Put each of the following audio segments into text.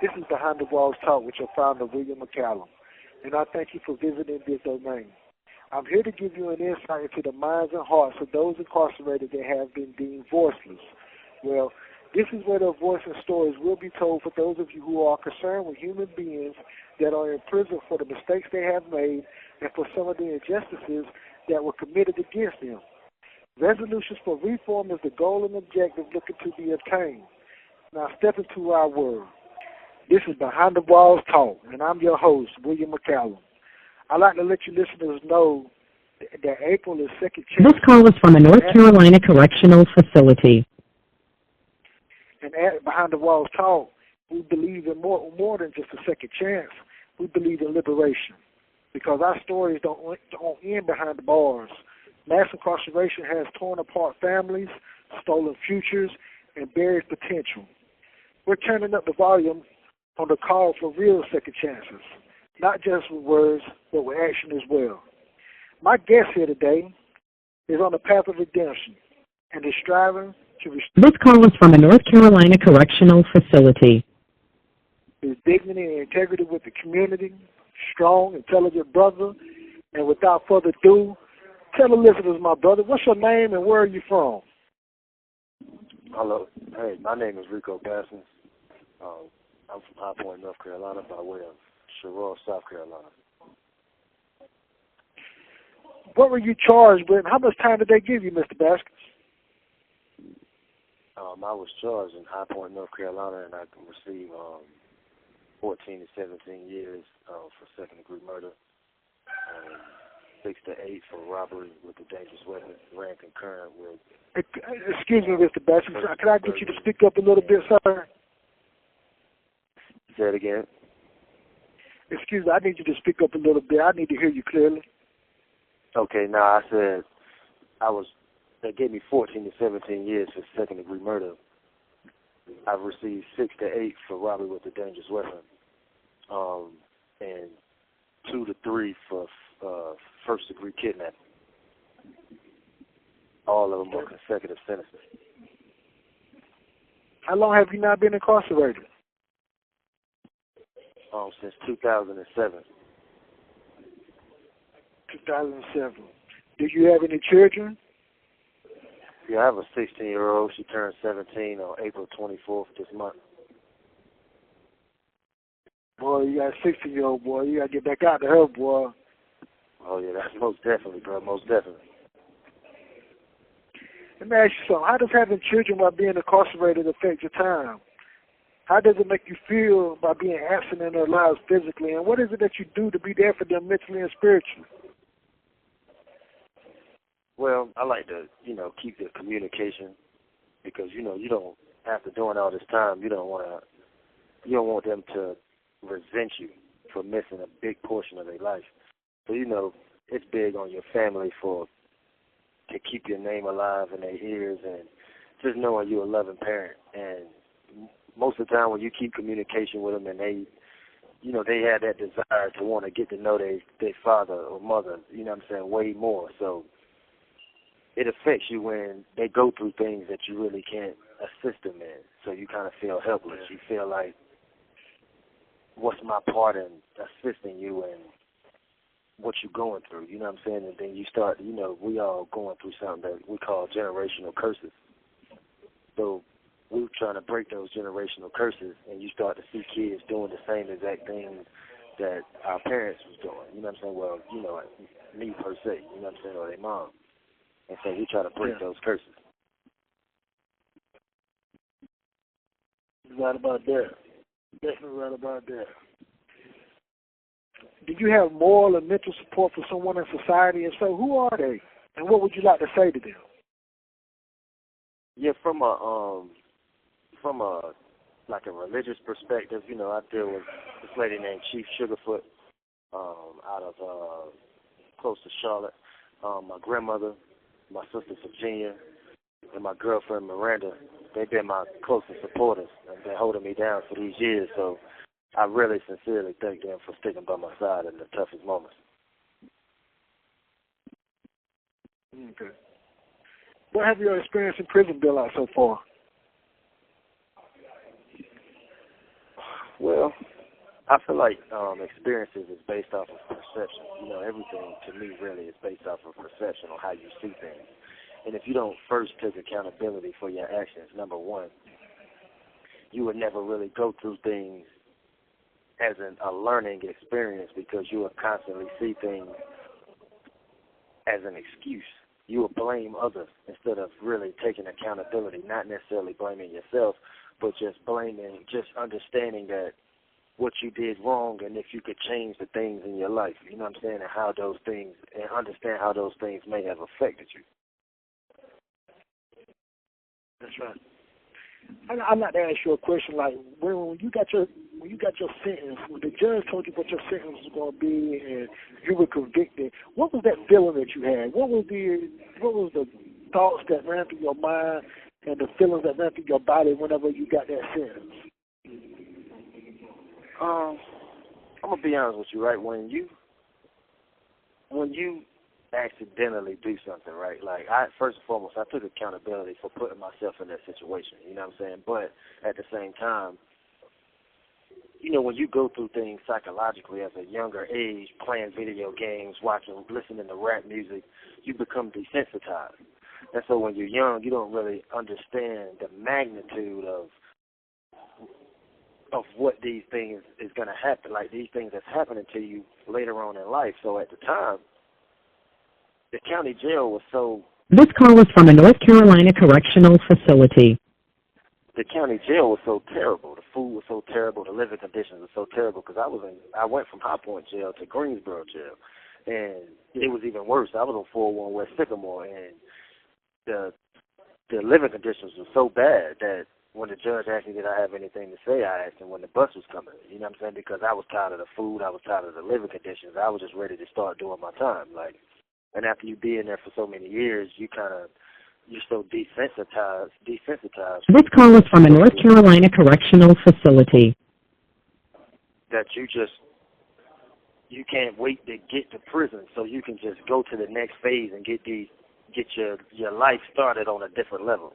This is Behind the Walls Talk with your founder, William McCallum, and I thank you for visiting this domain. I'm here to give you an insight into the minds and hearts of those incarcerated that have been deemed voiceless. Well, this is where their voice and stories will be told for those of you who are concerned with human beings that are in prison for the mistakes they have made and for some of the injustices that were committed against them. Resolutions for reform is the goal and objective looking to be attained. Now step into our world. This is Behind the Walls Talk, and I'm your host, William McCallum. I'd like to let you listeners know that April is second chance. This call is from a North Carolina correctional facility. And at Behind the Walls Talk, we believe in more than just a second chance. We believe in liberation because our stories don't end behind the bars. Mass incarceration has torn apart families, stolen futures, and buried potential. We're turning up the volume on the call for real second chances, not just with words, but with action as well. My guest here today is on the path of redemption and is striving to restore This call is from a North Carolina correctional facility. his dignity and integrity with the community, strong, intelligent brother. And without further ado, tell the listeners, my brother, what's your name and where are you from? Hello. Hey, my name is Reco Baskins. I'm from High Point, North Carolina, by way of Charlotte, South Carolina. What were you charged with? How much time did they give you, Mr. Baskins? I was charged in High Point, North Carolina, and I received 14 to 17 years for second-degree murder, 6 to 8 for robbery with a dangerous weapon, ran concurrent with... Excuse me, Mr. Baskins. Can I get you to speak up a little bit, sir? Say it again. Excuse me, I need you to speak up a little bit. I need to hear you clearly. Okay, now I said they gave me 14 to 17 years for second-degree murder. I've received 6 to 8 for robbery with a dangerous weapon, and 2 to 3 for first-degree kidnapping. All of them are consecutive sentences. How long have you not been incarcerated? Since 2007. 2007. Do you have any children? Yeah, I have a 16-year-old. She turned 17 on April 24th this month. Boy, you got a 16-year-old, boy. You got to get back out to her, boy. Oh, yeah, that's most definitely, bro, most definitely. Let me ask you something. How does having children while being incarcerated affect your time? How does it make you feel by being absent in their lives physically? And what is it that you do to be there for them mentally and spiritually? Well, I like to, keep the communication because, you don't, after doing all this time, you don't want them to resent you for missing a big portion of their life. So, it's big on your family to keep your name alive in their ears and just knowing you're a loving parent. And most of the time when you keep communication with them and they have that desire to want to get to know their father or mother, way more. So it affects you when they go through things that you really can't assist them in. So you kind of feel helpless. You feel like, what's my part in assisting you in what you're going through? You know what I'm saying? And then you start, we all going through something that we call generational curses. So we're trying to break those generational curses, and you start to see kids doing the same exact things that our parents was doing. You know what I'm saying? Well, me per se, you know what I'm saying, or their mom. And so we try to break those curses. You're right about that. Definitely right about that. Do you have moral and mental support for someone in society? And so who are they? And what would you like to say to them? Yeah, from a religious perspective, I deal with this lady named Chief Sugarfoot out of close to Charlotte. My grandmother, my sister Virginia, and my girlfriend Miranda, they've been my closest supporters and been holding me down for these years. So I really sincerely thank them for sticking by my side in the toughest moments. Okay. What have your experience in prison been like so far? Well, I feel like experiences is based off of perception. You know, everything to me really is based off of perception on how you see things. And if you don't first take accountability for your actions, number one, you would never really go through things as a learning experience because you would constantly see things as an excuse. You would blame others instead of really taking accountability, not necessarily blaming yourself, but just understanding that what you did wrong and if you could change the things in your life, you know what I'm saying, and understand how those things may have affected you. That's right. I'm not to ask you a question like when you got your sentence, when the judge told you what your sentence was going to be and you were convicted, what was that feeling that you had? What was the thoughts that ran through your mind and the feelings that ran through your body whenever you got that sentence? I'm gonna be honest with you, right? When you accidentally do something, right? Like first and foremost, I took accountability for putting myself in that situation. You know what I'm saying? But at the same time, you know, when you go through things psychologically as a younger age, playing video games, listening to rap music, you become desensitized. And so when you're young, you don't really understand the magnitude of what these things is going to happen, like these things that's happening to you later on in life. So at the time, the county jail was so... This call is from a North Carolina correctional facility. The county jail was so terrible. The food was so terrible. The living conditions were so terrible because I went from High Point jail to Greensboro jail, and it was even worse. I was on 401 West Sycamore, and the living conditions were so bad that when the judge asked me did I have anything to say, I asked him when the bus was coming. You know what I'm saying? Because I was tired of the food. I was tired of the living conditions. I was just ready to start doing my time. And after you be in there for so many years, you're so desensitized. This call is from a North Carolina correctional facility. That you can't wait to get to prison so you can just go to the next phase and get your life started on a different level.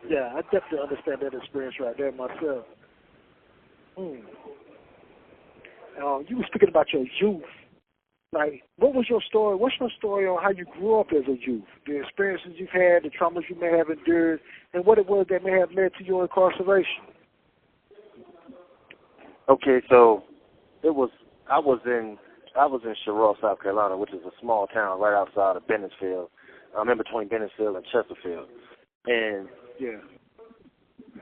Yeah, I definitely understand that experience right there myself. You were speaking about your youth. Like, what was your story? What's your story on how you grew up as a youth? The experiences you've had, the traumas you may have endured, and what it was that may have led to your incarceration. Okay, so I was in Sherrill, South Carolina, which is a small town right outside of Bennettsville. I'm in between Bennettsville and Chesterfield, and yeah,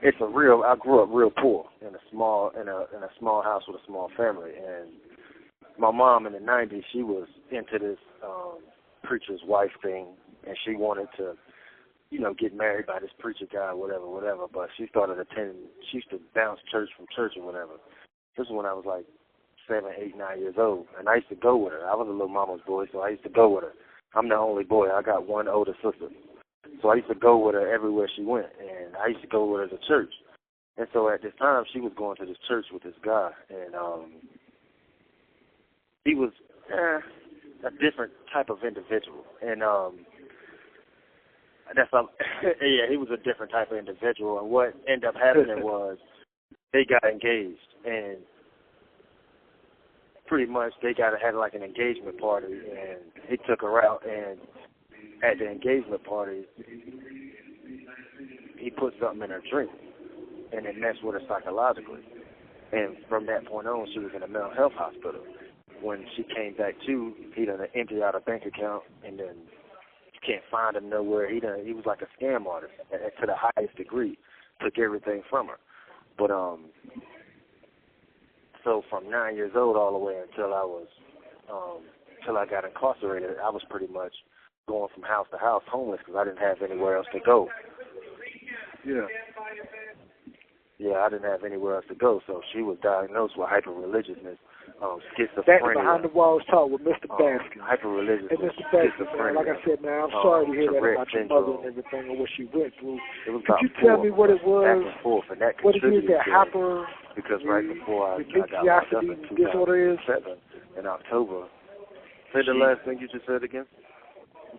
I grew up real poor in a small house with a small family, and my mom in the 90s, she was into this preacher's wife thing, and she wanted to, get married by this preacher guy, whatever, but she used to bounce church from church or whatever. This is when I was like 7, 8, 9 years old, and I used to go with her. I was a little mama's boy, so I used to go with her. I'm the only boy. I got one older sister. So I used to go with her everywhere she went, and I used to go with her to church. And so at this time, she was going to this church with this guy, and he was a different type of individual. And he was a different type of individual. And what ended up happening was they got engaged, and pretty much they had like an engagement party, and he took her out, and at the engagement party, he put something in her drink, and it messed with her psychologically. And from that point on, she was in a mental health hospital. When she came back to, he done emptied out a bank account, and then you can't find him nowhere. He was like a scam artist to the highest degree, took everything from her. But so from 9 years old all the way until I got incarcerated, I was pretty much going from house to house homeless because I didn't have anywhere else to go. Yeah, I didn't have anywhere else to go. So she was diagnosed with hyper-religiousness, schizophrenia. That Behind the Walls talk with Mr. Baskin. Hyper-religiousness, and Mr. Baskin, schizophrenia. like I said, man, I'm sorry to hear that about your mother and everything and what she went through. Could you tell me what it was? Back and forth, and that what it is that because right before I got locked up in 2007 in October. Say the last thing you just said again.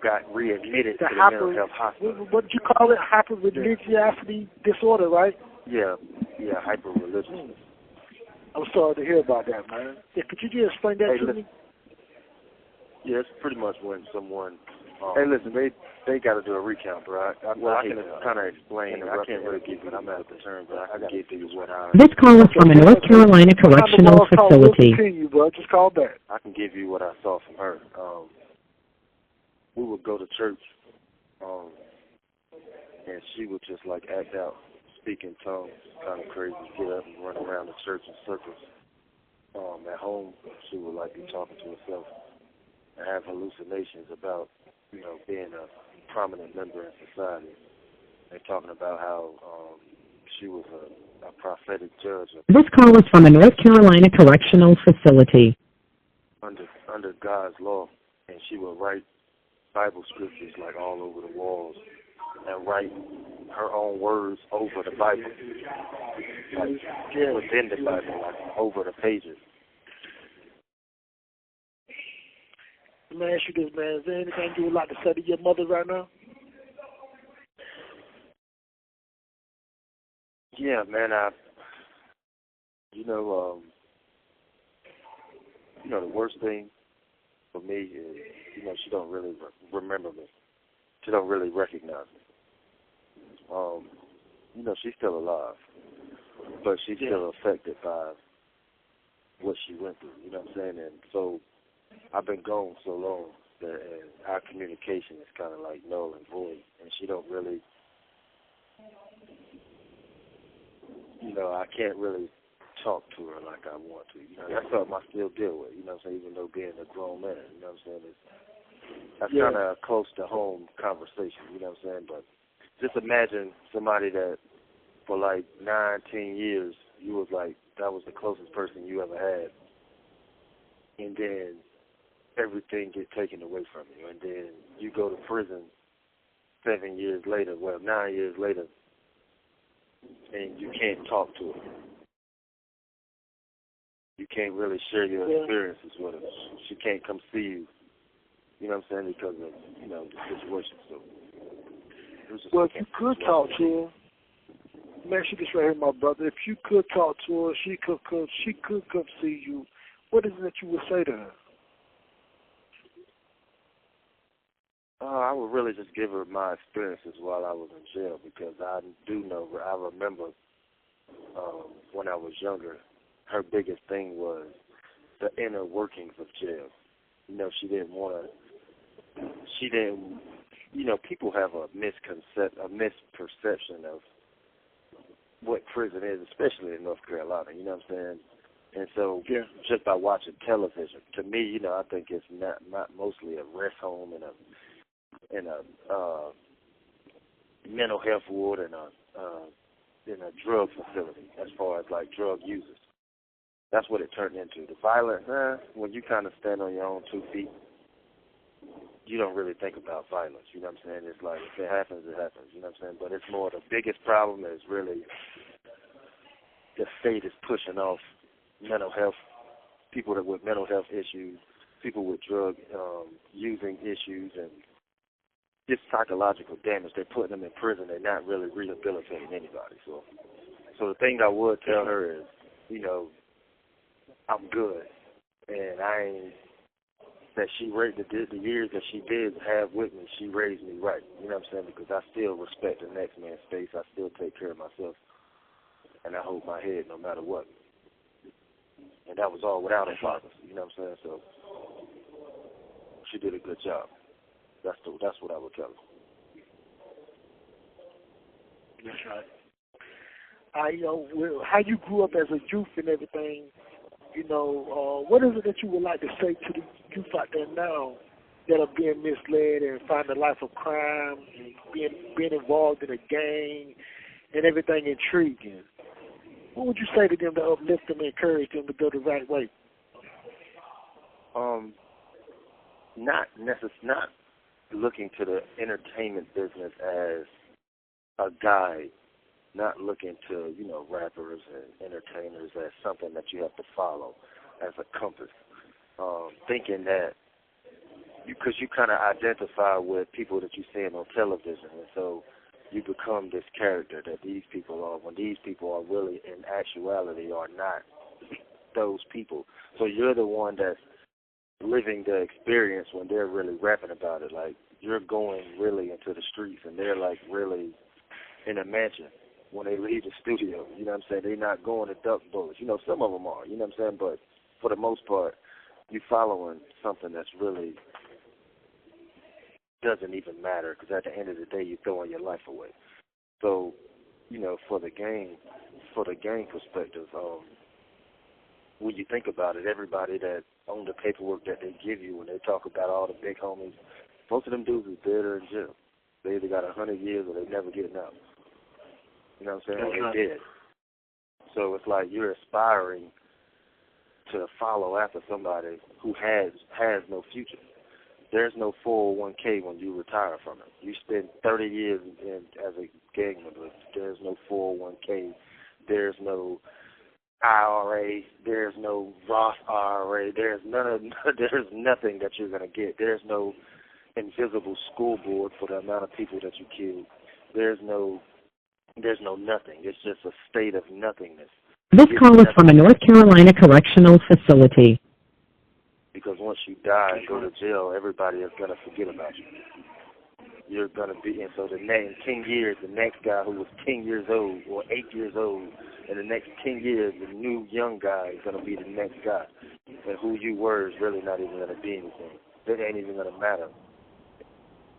Got readmitted to the mental health hospital. What did you call it? Hyper-religiosity disorder, right? Yeah. hyper religious. I'm sorry to hear about that, man. Yeah, could you just explain that to me? Yeah, it's pretty much when someone. Hey, listen, they got to do a recount, bro. I can kind of explain. I can't really give you the term, but I can give you what I. This call is from a North Carolina correctional facility. Continue, bro. Just call back. I can give you what I saw from her. We would go to church, and she would just like act out, speak in tongues, kind of crazy, get up and run around the church in circles. At home, she would like be talking to herself and have hallucinations about, being a prominent member in society. They're talking about how she was a prophetic judge. This call is from a North Carolina correctional facility. Under God's law, and she would write Bible scriptures like all over the walls, and write her own words over the Bible, like within the Bible, like over the pages. Let me ask you this, man. Is there anything you would like to say to your mother right now? Yeah, man. The worst thing for me is, she don't really remember me. She don't really recognize me. She's still alive, but she's still affected by what she went through. You know what I'm saying? And so I've been gone so long that our communication is kind of like null and void, and she don't really, I can't really talk to her like I want to. That's something I still deal with, even though being a grown man, that's kind of a close to home conversation, but just imagine somebody that for like 9, 10 years, you was like, that was the closest person you ever had, and then everything gets taken away from you, and then you go to prison 9 years later, and you can't talk to her. You can't really share your experiences with her. She can't come see you, because of, the situation. So, well, if you could talk to her, man, she just right here, my brother. If you could talk to her, she could come see you. What is it that you would say to her? I would really just give her my experiences while I was in jail, because I remember when I was younger, her biggest thing was the inner workings of jail. People have a misperception of what prison is, especially in North Carolina, you know what I'm saying? And so just by watching television, to me, I think it's not mostly a rest home and a mental health ward and a drug facility as far as like drug users. That's what it turned into. The violence, when you kind of stand on your own 2 feet, you don't really think about violence, you know what I'm saying? It's like, if it happens, it happens, you know what I'm saying? But it's more, the biggest problem is really the state is pushing off mental health, people with mental health issues, people with drug using issues, and just psychological damage. They're putting them in prison. They're not really rehabilitating anybody. So the thing I would tell her is, I'm good, and that she raised the years that she did have with me, she raised me right. You know what I'm saying? Because I still respect the next man's space. I still take care of myself, and I hold my head no matter what. And that was all without a father. You know what I'm saying? So she did a good job. That's what I would tell her. That's right. How you grew up as a youth and everything, what is it that you would like to say to the youth out there now that are being misled and find a life of crime and being involved in a gang and everything intriguing? What would you say to them to uplift them and encourage them to go the right way? Not looking to the entertainment business as a guide, not looking to, rappers and entertainers as something that you have to follow as a compass. Thinking that because you kind of identify with people that you're seeing on television, and so you become this character that these people are, when these people are really, in actuality, are not those people. So you're the one that's living the experience when they're really rapping about it. Like, you're going really into the streets, and they're, like, really in a mansion when they leave the studio. You know what I'm saying? They're not going to duck bullets. You know, some of them are, you know what I'm saying? But for the most part, you're following something that's really doesn't even matter, because at the end of the day, you're throwing your life away. So, you know, for the gang perspective, when you think about it, everybody that on the paperwork that they give you when they talk about all the big homies, most of them dudes is dead or in jail. They either got 100 years or they never getting out. You know what I'm saying? Or they're dead. So it's like you're aspiring to follow after somebody who has no future. There's no 401k when you retire from it. You spend 30 years as a gang member. There's no 401k. There's no IRA. There's no Roth IRA. There's nothing that you're going to get. There's no invisible school board for the amount of people that you killed. There's no nothing. It's just a state of nothingness. This call is from a North Carolina correctional facility. Because once you die and go to jail, everybody is going to forget about you. You're going to be, and so in 10 years, the next guy who was 10 years old or 8 years old, in the next 10 years, the new young guy is going to be the next guy. And who you were is really not even going to be anything. That ain't even going to matter.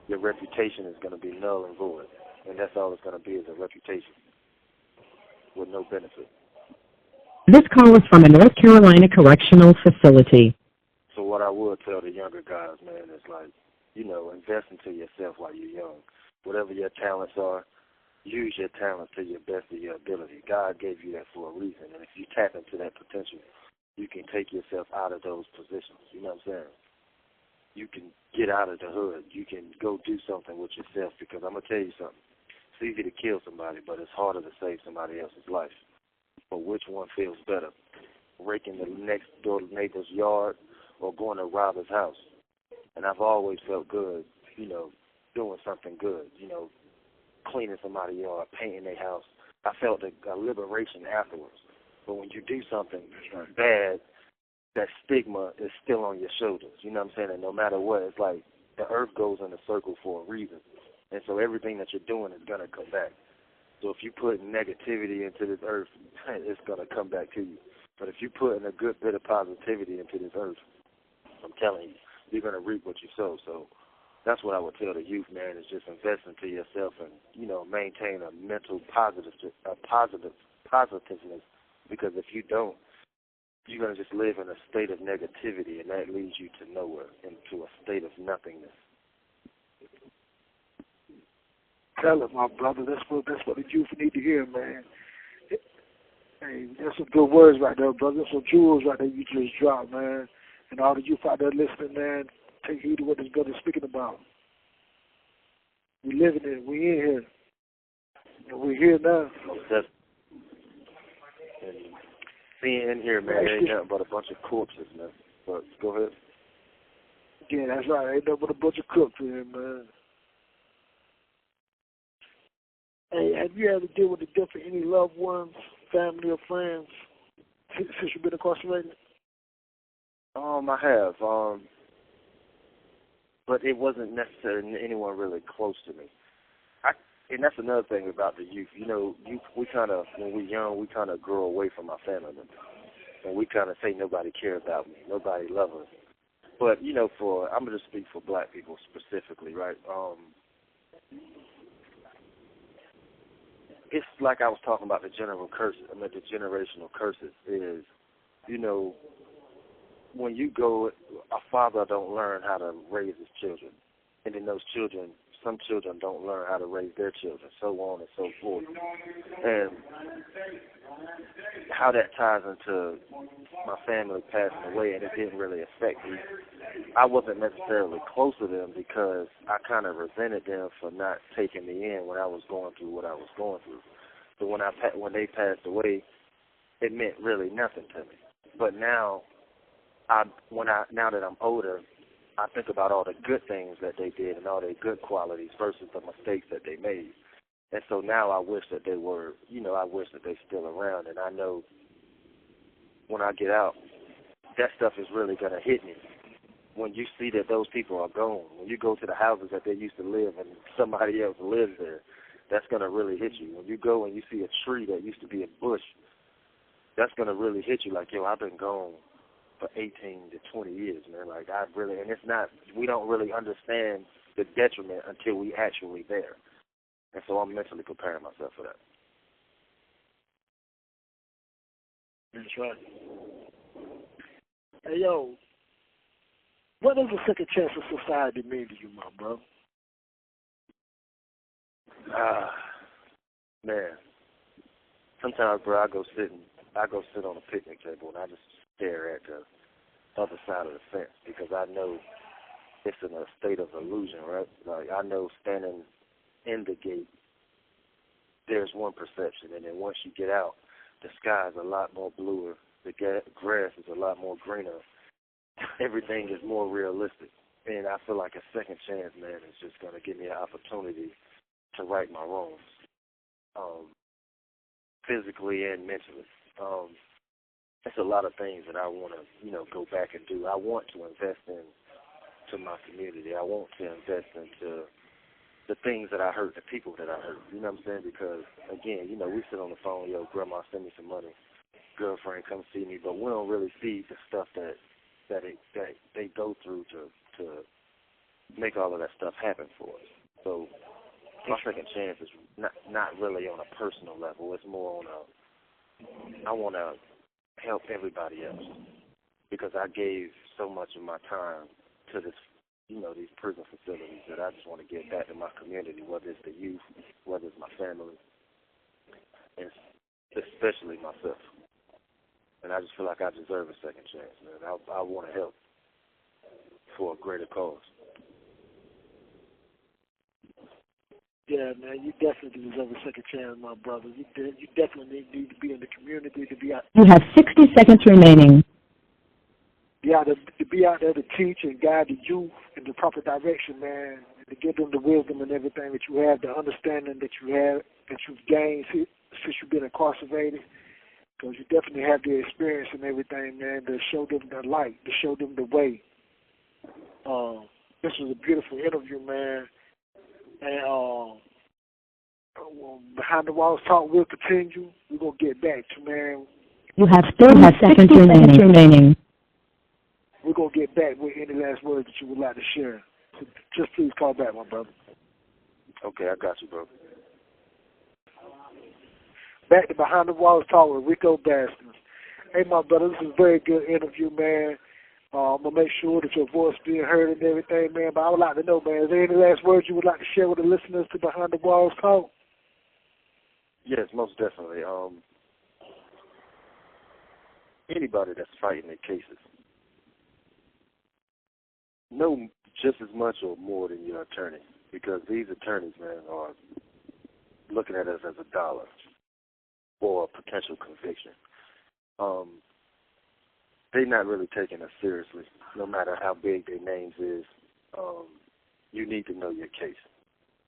Your reputation is going to be null and void. And that's all it's going to be, is a reputation with no benefit. This call is from a North Carolina correctional facility. So what I would tell the younger guys, man, is like, you know, invest into yourself while you're young. Whatever your talents are, use your talents to your best of your ability. God gave you that for a reason, and if you tap into that potential, you can take yourself out of those positions. You know what I'm saying? You can get out of the hood. You can go do something with yourself, because I'm going to tell you something. It's easy to kill somebody, but it's harder to save somebody else's life. But which one feels better? Raking the next door neighbor's yard or going to rob his house? And I've always felt good, you know, doing something good, you know, cleaning somebody's yard, painting their house. I felt a liberation afterwards. But when you do something bad, that stigma is still on your shoulders. You know what I'm saying? And no matter what, it's like the earth goes in a circle for a reason. And so everything that you're doing is going to come back. So if you put negativity into this earth, it's going to come back to you. But if you put in a good bit of positivity into this earth, I'm telling you, you're going to reap what you sow. So that's what I would tell the youth, man, is just invest into yourself and, you know, maintain a mental positiveness. Because if you don't, you're going to just live in a state of negativity, and that leads you to nowhere, into a state of nothingness. Tell it, my brother. That's what the youth need to hear, man. Hey, that's some good words right there, brother. That's some jewels right there you just dropped, man. And all the youth out there listening, man, take heed to what this brother's speaking about. We living it. We in here. And we're here now. And seeing in here, man, there ain't nothing but a bunch of corpses, man. But go ahead. Yeah, that's right. Ain't nothing but a bunch of crooks in here, man. Hey, have you ever dealt with the death of any loved ones, family, or friends since you've been incarcerated? I have. But it wasn't necessarily anyone really close to me. And that's another thing about the youth. You know, we kind of, when we're young, we kind of grow away from our family members. And we kind of say nobody cares about me, nobody loves us. But, you know, I'm going to speak for black people specifically, right? It's like I was talking about the generational curses is, you know, when you go, a father don't learn how to raise his children. And then those children, some children don't learn how to raise their children, so on and so forth. And how that ties into my family passing away, and it didn't really affect me. I wasn't necessarily close to them because I kind of resented them for not taking me in when I was going through what I was going through. So when they passed away, it meant really nothing to me. But now, now that I'm older, I think about all the good things that they did and all their good qualities versus the mistakes that they made. And so now I wish that they were, I wish that they're still around. And I know when I get out, that stuff is really going to hit me. When you see that those people are gone, when you go to the houses that they used to live and somebody else lives there, that's going to really hit you. When you go and you see a tree that used to be a bush, that's going to really hit you like, yo, I've been gone for 18 to 20 years, man. Like, and it's not, we don't really understand the detriment until we actually there. And so I'm mentally preparing myself for that. That's right. Hey, yo, what does a second chance of society mean to you, my brother? Man, sometimes, bro, I go sit on a picnic table and I just stare at the other side of the fence because I know it's in a state of illusion, right? Like, I know standing in the gate, there's one perception, and then once you get out, the sky is a lot more bluer, the grass is a lot more greener, everything is more realistic, and I feel like a second chance, man, is just going to give me an opportunity to right my wrongs, physically and mentally. There's a lot of things that I want to, go back and do. I want to invest into my community. I want to invest into the things that I hurt, the people that I hurt. You know what I'm saying? Because, again, we sit on the phone, yo, grandma, send me some money. Girlfriend, come see me. But we don't really see the stuff that they go through to make all of that stuff happen for us. So my second chance is not really on a personal level. It's more on I want to help everybody else because I gave so much of my time to this, these prison facilities that I just want to get back to my community, whether it's the youth, whether it's my family, and especially myself. And I just feel like I deserve a second chance, man. I want to help for a greater cause. Yeah, man, you definitely deserve a second chance, my brother. You definitely need to be in the community, to be out. You have 60 seconds remaining. To be out there to teach and guide the youth in the proper direction, man, and to give them the wisdom and everything that you have, the understanding that you have, that you've gained since you've been incarcerated. Because you definitely have the experience and everything, man, to show them the light, to show them the way. This was a beautiful interview, man. And Behind the Walls Talk will continue. We're going to get back to, man. You have 30 seconds remaining. We're going to get back with any last words that you would like to share. So just please call back, my brother. Okay, I got you, bro. Back to Behind the Walls Talk with Reco Baskins. Hey, my brother, this is a very good interview, man. I'm going to make sure that your voice being heard and everything, man. But I would like to know, man, is there any last words you would like to share with the listeners to Behind the Walls Talk? Yes, most definitely. Anybody that's fighting their cases, know just as much or more than your attorney, because these attorneys, man, are looking at us as a dollar or a potential conviction. They're not really taking us seriously, no matter how big their names is. You need to know your case.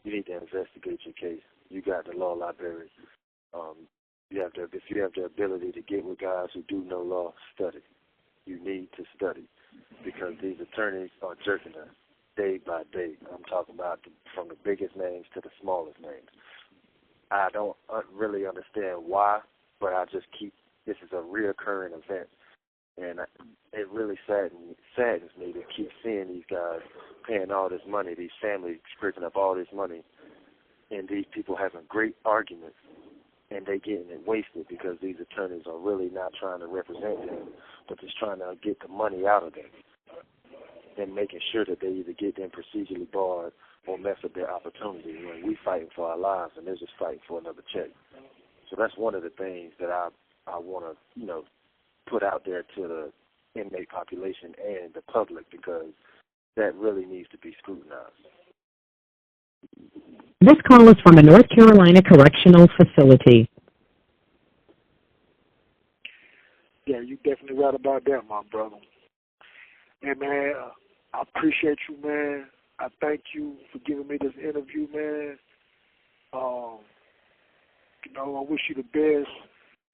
You need to investigate your case. You got the law library. If you have the ability to get with guys who do know law, study. You need to study because these attorneys are jerking us day by day. I'm talking about from the biggest names to the smallest names. I don't really understand why, but this is a reoccurring event. And it really saddens me to keep seeing these guys paying all this money, these families scraping up all this money, and these people having great arguments, and they getting it wasted because these attorneys are really not trying to represent them, but just trying to get the money out of them and making sure that they either get them procedurally barred or mess up their opportunity when we fighting for our lives and they're just fighting for another check. So that's one of the things that I want to, put out there to the inmate population and the public because that really needs to be scrutinized. This call is from a North Carolina correctional facility. Yeah, you're definitely right about that, my brother. And, man, I appreciate you, man. I thank you for giving me this interview, man. You know, I wish you the best.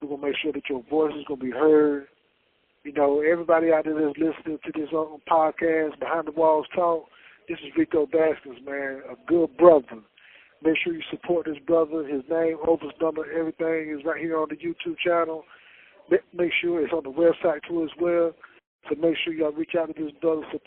We're going to make sure that your voice is going to be heard. You know, everybody out there that's listening to this podcast, Behind the Walls Talk, this is Reco Baskins, man, a good brother. Make sure you support this brother. His name, office number, everything is right here on the YouTube channel. Make sure it's on the website too as well. So make sure y'all reach out to this brother, support